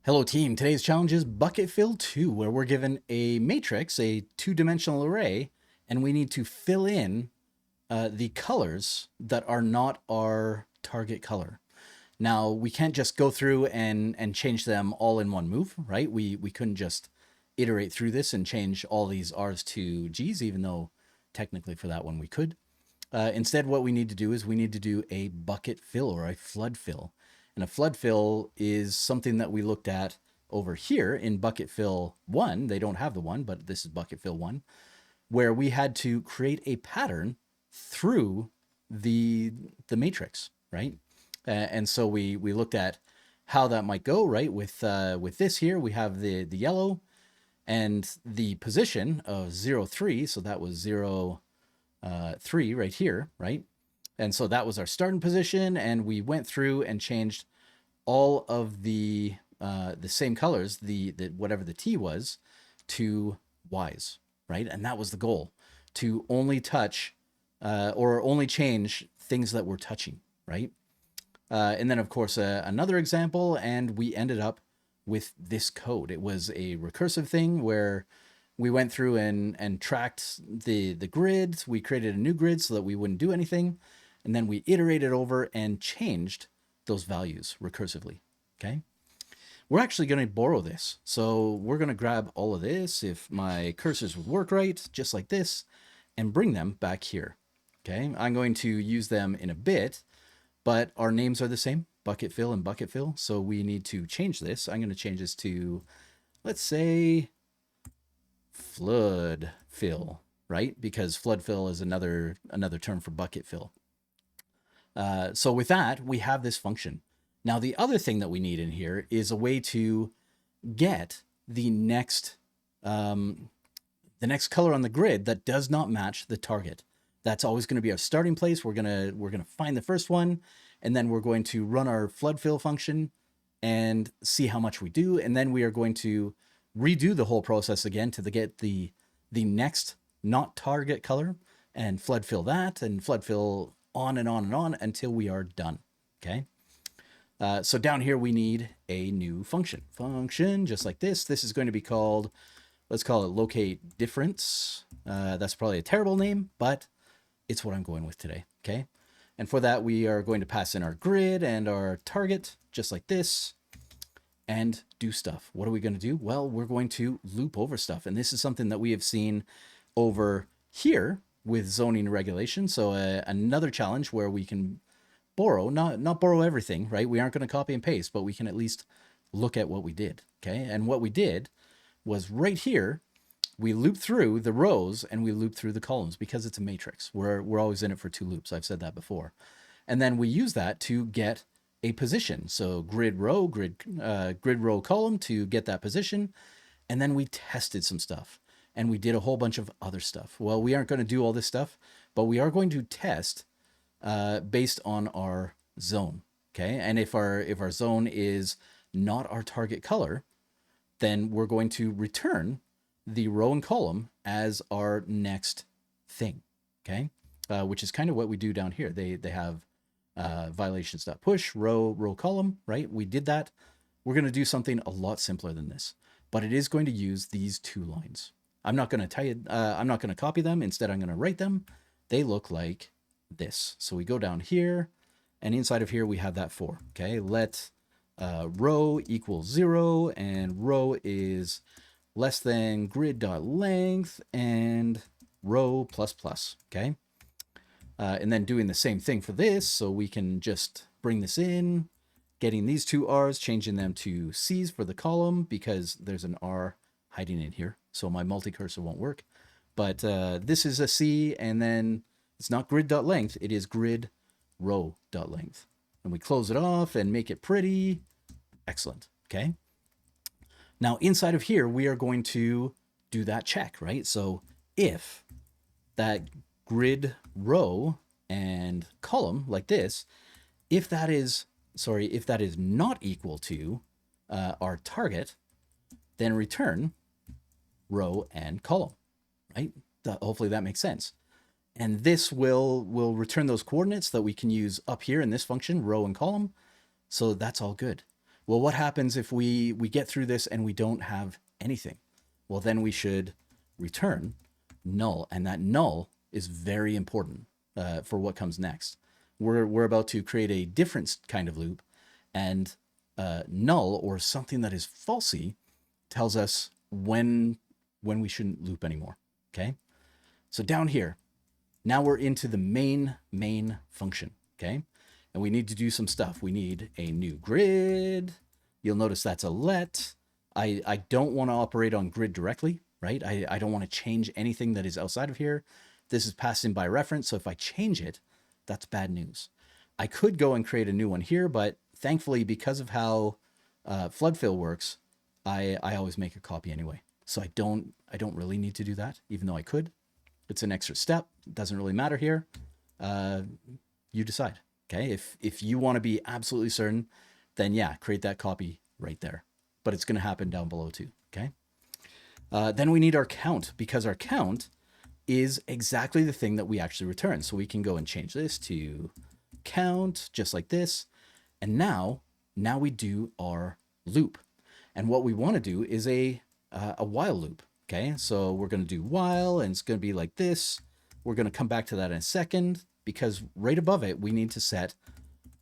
Hello team, today's challenge is Bucket Fill 2, where we're given a matrix, a two-dimensional array, and we need to fill in the colors that are not our target color. Now, we can't just go through and change them all in one move, right? We couldn't just iterate through this and change all these R's to G's, even though technically for that one we could. Instead, what we need to do is we need to do a bucket fill or a flood fill. And a flood fill is something that we looked at over here in bucket fill 1. They don't have the 1, but this is bucket fill 1, where we had to create a pattern through the matrix, right? And so we looked at how that might go, right? With this here, we have the yellow and the position of 0, 3. So that was 0, 3 right here, right? And so that was our starting position, and we went through and changed all of the same colors, the whatever the T was, to Y's, right? And that was the goal, to only touch or only change things that we're touching, right? And then, of course, another example, and we ended up with this code. It was a recursive thing where we went through and tracked the grid. We created a new grid so that we wouldn't do anything. And then we iterated over and changed those values recursively, okay? We're actually going to borrow this. So we're going to grab all of this, if my cursors would work right, just like this, and bring them back here, okay? I'm going to use them in a bit, but our names are the same, bucket fill and bucket fill. So we need to change this. I'm going to change this to, let's say, flood fill, right? Because flood fill is another term for bucket fill. So with that, we have this function. Now, the other thing that we need in here is a way to get the next color on the grid that does not match the target. That's always going to be our starting place. We're gonna find the first one, and then we're going to run our flood fill function and see how much we do, and then we are going to redo the whole process again to get the next not target color and flood fill that and flood fill on and on and on until we are done, okay? So down here we need a new function. Function, just like this. This is going to be called, let's call it locate difference. That's probably a terrible name, but it's what I'm going with today, okay? And for that, we are going to pass in our grid and our target, just like this, and do stuff. What are we going to do? Well, we're going to loop over stuff. And this is something that we have seen over here with zoning regulation. So another challenge where we can borrow, not borrow everything, right? We aren't going to copy and paste, but we can at least look at what we did, okay? And what we did was right here, we loop through the rows and we loop through the columns because it's a matrix. We're always in it for 2 loops. I've said that before. And then we use that to get a position. So grid row column to get that position. And then we tested some stuff and we did a whole bunch of other stuff. Well, we aren't going to do all this stuff, but we are going to test based on our zone. Okay. And if our zone is not our target color, then we're going to return the row and column as our next thing. Okay. Which is kind of what we do down here. They have violations.push, row column, right? We did that. We're going to do something a lot simpler than this, but it is going to use these 2 lines. I'm not going to tell you, I'm not going to copy them. Instead, I'm going to write them. They look like this. So we go down here, and inside of here, we have that 4. Okay. Let row equals 0, and row is less than grid.length and row plus plus. Okay. And then doing the same thing for this, so we can just bring this in, getting these 2 R's, changing them to C's for the column because there's an R hiding in here, so my multi-cursor won't work. But this is a C, and then it's not grid.length, it is grid row.length. And we close it off and make it pretty. Excellent, okay? Now inside of here, we are going to do that check, right? So if that grid row and column like this, if that is not equal to our target, then return row and column, right? Hopefully that makes sense. And this will return those coordinates that we can use up here in this function, row and column. So that's all good. Well, what happens if we get through this and we don't have anything? Well, then we should return null, and that null is very important for what comes next. We're about to create a different kind of loop, and null, or something that is falsy, tells us when we shouldn't loop anymore. Okay, so down here, now we're into the main function. Okay, and we need to do some stuff. We need a new grid. You'll notice that's a let. I don't want to operate on grid directly, right? I don't want to change anything that is outside of here. This is passed in by reference, so if I change it, that's bad news. I could go and create a new one here, but thankfully, because of how flood fill works, I always make a copy anyway. So I don't really need to do that, even though I could. It's an extra step. It doesn't really matter here. You decide. Okay, if you want to be absolutely certain, then yeah, create that copy right there. But it's going to happen down below too. Okay. Then we need our count, because our count is exactly the thing that we actually return. So we can go and change this to count, just like this. And now we do our loop. And what we want to do is a while loop. Okay, so we're going to do while, and it's going to be like this. We're going to come back to that in a second, because right above it, we need to set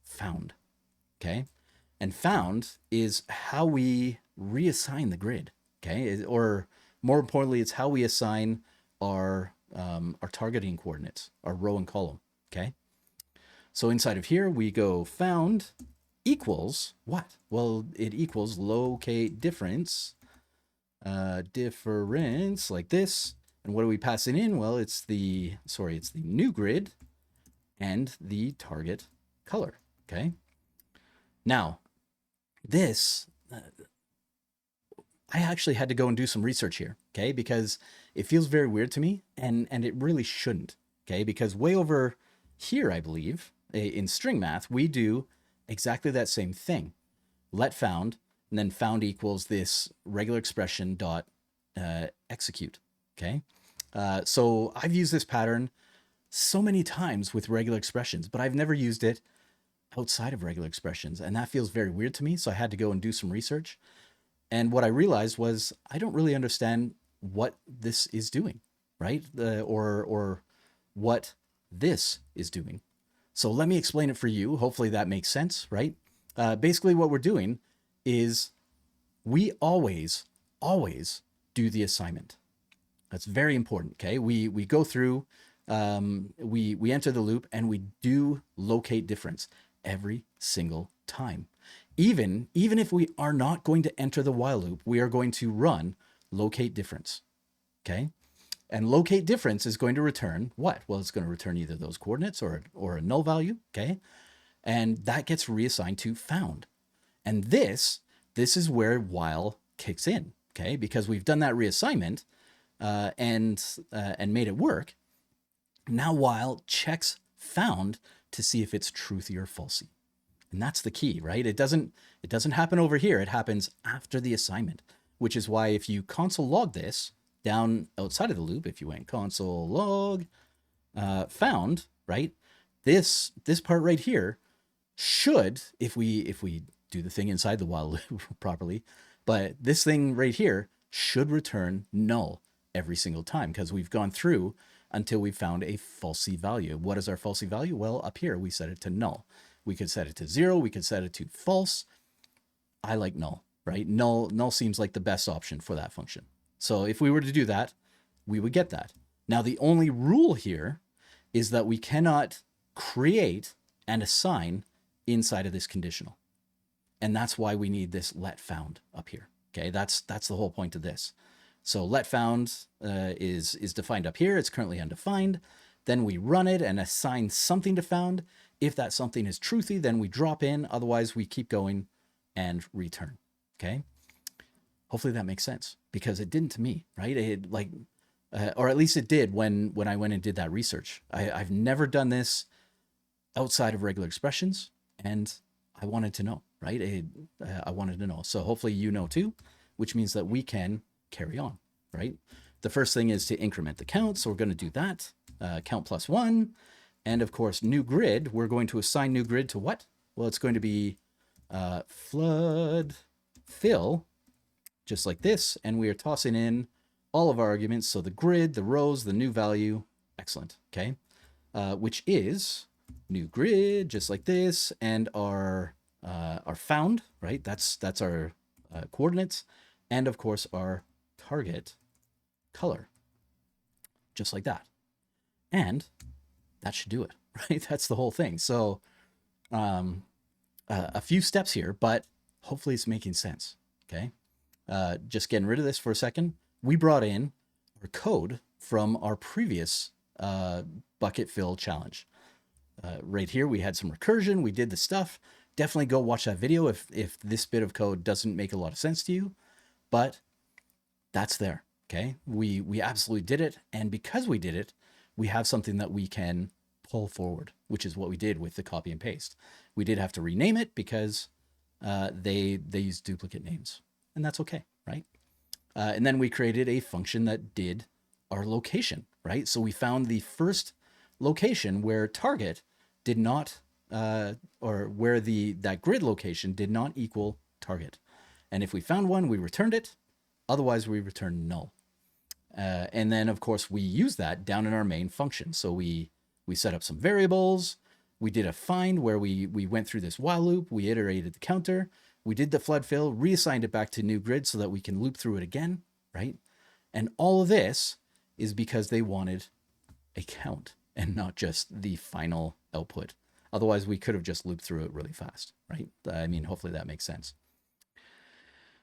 found. Okay, and found is how we reassign the grid. Okay, or more importantly, it's how we assign our targeting coordinates, our row and column. Okay, so inside of here, we go found equals what? Well, it equals locate difference, difference like this. And what are we passing in? Well, it's the new grid and the target color. Okay. Now, this, I actually had to go and do some research here. Okay, because it feels very weird to me, and it really shouldn't. Okay, because way over here, I believe, in string math, we do exactly that same thing. Let found, and then found equals this regular expression dot execute. Okay, so I've used this pattern so many times with regular expressions, but I've never used it outside of regular expressions, and that feels very weird to me. So I had to go and do some research, and what I realized was I don't really understand what this is doing, right? Or what this is doing. So let me explain it for you. Hopefully that makes sense, right? Basically what we're doing is we always do the assignment. That's very important, okay? We go through, we enter the loop, and we do locate difference every single time. Even if we are not going to enter the while loop, we are going to run locate difference, okay? And locate difference is going to return what? Well, it's going to return either those coordinates or a null value, okay? And that gets reassigned to found. And this is where while kicks in, okay? Because we've done that reassignment and made it work. Now while checks found to see if it's truthy or falsy. And that's the key, right? It doesn't happen over here. It happens after the assignment, which is why if you console log this down outside of the loop, if you went console log found, right? This part right here should, if we do the thing inside the while loop properly, but this thing right here should return null every single time, because we've gone through until we found a falsy value. What is our falsy value? Well, up here we set it to null. We could set it to 0. We could set it to false. I like null, right? Null seems like the best option for that function. So if we were to do that, we would get that. Now, the only rule here is that we cannot create and assign inside of this conditional. And that's why we need this let found up here. Okay, that's the whole point of this. So let found is defined up here. It's currently undefined. Then we run it and assign something to found. If that something is truthy, then we drop in. Otherwise, we keep going and return. Okay. Hopefully that makes sense, because it didn't to me, right? It or at least it did when I went and did that research. I've never done this outside of regular expressions, and I wanted to know, right? I wanted to know. So hopefully you know too, which means that we can carry on, right? The first thing is to increment the count. So we're going to do that, count plus 1. And of course, new grid, we're going to assign new grid to what? Well, it's going to be flood fill, just like this, and we are tossing in all of our arguments. So the grid, the rows, the new value, excellent, okay? Which is new grid, just like this, and our found, right? That's our coordinates, and of course our target color, just like that. And that should do it, right? That's the whole thing. So a few steps here, but hopefully it's making sense, okay? Just getting rid of this for a second. We brought in our code from our previous bucket fill challenge. Right here, we had some recursion. We did the stuff. Definitely go watch that video if this bit of code doesn't make a lot of sense to you, but that's there, okay? We absolutely did it, and because we did it, we have something that we can pull forward, which is what we did with the copy and paste. We did have to rename it because they use duplicate names, and that's okay, right? And then we created a function that did our location, right? So we found the first location where target did not, or where that grid location did not equal target. And if we found one, we returned it. Otherwise, we returned null. And then, of course, we use that down in our main function. So we set up some variables. We did a find where we went through this while loop. We iterated the counter. We did the flood fill, reassigned it back to new grid so that we can loop through it again, right? And all of this is because they wanted a count and not just the final output. Otherwise, we could have just looped through it really fast, right? I mean, hopefully that makes sense.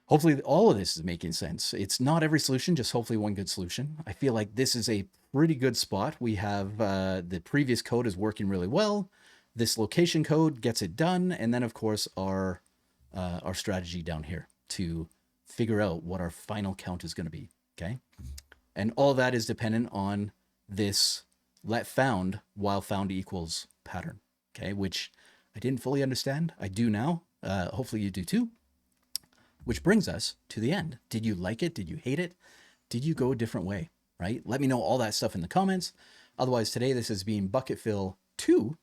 Hopefully all of this is making sense. It's not every solution, just hopefully one good solution. I feel like this is a pretty good spot. We have the previous code is working really well. This location code gets it done. And then of course our strategy down here to figure out what our final count is going to be, okay? And all that is dependent on this let found while found equals pattern, okay? Which I didn't fully understand. I do now. Hopefully you do too. Which brings us to the end. Did you like it? Did you hate it? Did you go a different way, right? Let me know all that stuff in the comments. Otherwise, today this has been Bucket Fill 2,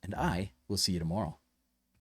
and I will see you tomorrow.